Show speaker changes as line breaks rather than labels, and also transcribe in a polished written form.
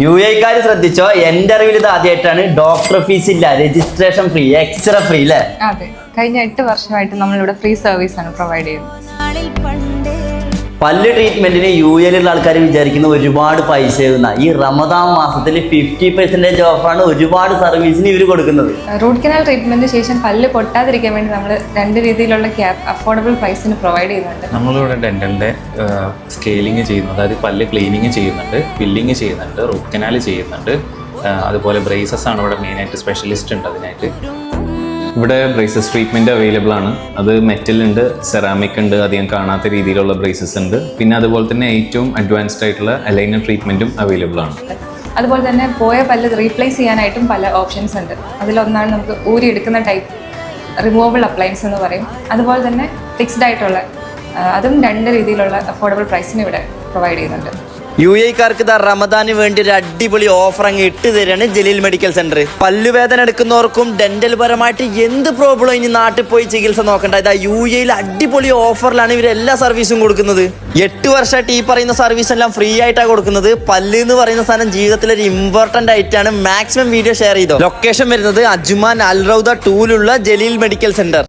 UAE ശ്രദ്ധിച്ചോ, എന്റെ അറിവിൽ ഇത് ആദ്യമായിട്ടാണ്. ഡോക്ടർ ഫീസ് ഇല്ല, രജിസ്ട്രേഷൻ ഫ്രീ, എക്സ്റേ ഫ്രീ അല്ലേ?
അതെ, കഴിഞ്ഞ 8 വർഷമായിട്ട് നമ്മളിവിടെ ഫ്രീ സർവീസ് ആണ് പ്രൊവൈഡ് ചെയ്യുന്നത്.
പല്ല് ട്രീറ്റ്മെന്റിന് UAE ആൾക്കാർ വിചാരിക്കുന്ന ഒരുപാട് പൈസ എഴുതുന്ന ഈ റമദാൻ മാസത്തിൽ 50% ഓഫാണ് ഒരുപാട് സർവീസിന് ഇവർ കൊടുക്കുന്നത്.
റൂട്ട് കനാൽ ട്രീറ്റ്മെന്റിന് ശേഷം പല്ല് പൊട്ടാതിരിക്കാൻ വേണ്ടി നമ്മൾ 2 രീതിയിലുള്ള അഫോർഡബിൾ പ്രൈസിന് പ്രൊവൈഡ് ചെയ്യുന്നുണ്ട്.
നമ്മളിവിടെ ഡെന്റലിന്റെ സ്കെയിലിംഗ് ചെയ്യുന്നു, അതായത് പല്ല് ക്ലീനിങ് ചെയ്യുന്നുണ്ട്, ഫില്ലിങ് ചെയ്യുന്നുണ്ട്, റൂട്ട് കനാൽ ചെയ്യുന്നുണ്ട്. അതുപോലെ ബ്രേസസ് ആണ് ഇവിടെ മെയിനായിട്ട് സ്പെഷ്യലിസ്റ്റ് ഉണ്ട് അതിനായിട്ട്. ഇവിടെ ബ്രേസസ് ട്രീറ്റ്മെൻറ്റ് അവൈലബിൾ ആണ്. അത് മെറ്റൽ ഉണ്ട്, സെറാമിക് ഉണ്ട്, അധികം കാണാത്ത രീതിയിലുള്ള ബ്രേസസ് ഉണ്ട്. പിന്നെ അതുപോലെ തന്നെ ഏറ്റവും അഡ്വാൻസ്ഡ് ആയിട്ടുള്ള അലൈനർ ട്രീറ്റ്മെൻറ്റും അവൈലബിൾ ആണ്.
അതുപോലെ തന്നെ പോയ പല്ല് റീപ്ലേസ് ചെയ്യാനായിട്ടും പല ഓപ്ഷൻസ് ഉണ്ട്. അതിലൊന്നാണ് നമുക്ക് ഊരിയെടുക്കുന്ന ടൈപ്പ് റിമൂവബിൾ അപ്ലയൻസ് എന്ന് പറയും. അതുപോലെ തന്നെ ഫിക്സ്ഡ് ആയിട്ടുള്ള അതും 2 രീതിയിലുള്ള അഫോർഡബിൾ പ്രൈസിന് ഇവിടെ പ്രൊവൈഡ് ചെയ്യുന്നുണ്ട്.
UAE റമദാന് വേണ്ടി ഒരു അടിപൊളി ഓഫർ അങ്ങ് ഇട്ട് തരാണ് ജലീൽ മെഡിക്കൽ സെന്റർ. പല്ലുവേദന എടുക്കുന്നവർക്കും ഡെന്റൽ പരമായിട്ട് എന്ത് പ്രോബ്ലം ഇനി നാട്ടിൽ പോയി ചികിത്സ നോക്കണ്ട. ഇതാ UAE അടിപൊളി ഓഫറിലാണ് ഇവർ എല്ലാ സർവീസും കൊടുക്കുന്നത്. 8 വർഷമായിട്ട് ഈ പറയുന്ന സർവീസ് എല്ലാം ഫ്രീ ആയിട്ടാണ് കൊടുക്കുന്നത്. പല്ല് എന്ന് പറയുന്ന സാധനം ജീവിതത്തിൽ ഒരു ഇമ്പോർട്ടന്റ് ആയിട്ടാണ്. മാക്സിമം വീഡിയോ ഷെയർ ചെയ്തോ. ലൊക്കേഷൻ വരുന്നത് അജ്മാൻ അൽ റൗദ 2 ജലീൽ മെഡിക്കൽ സെന്റർ.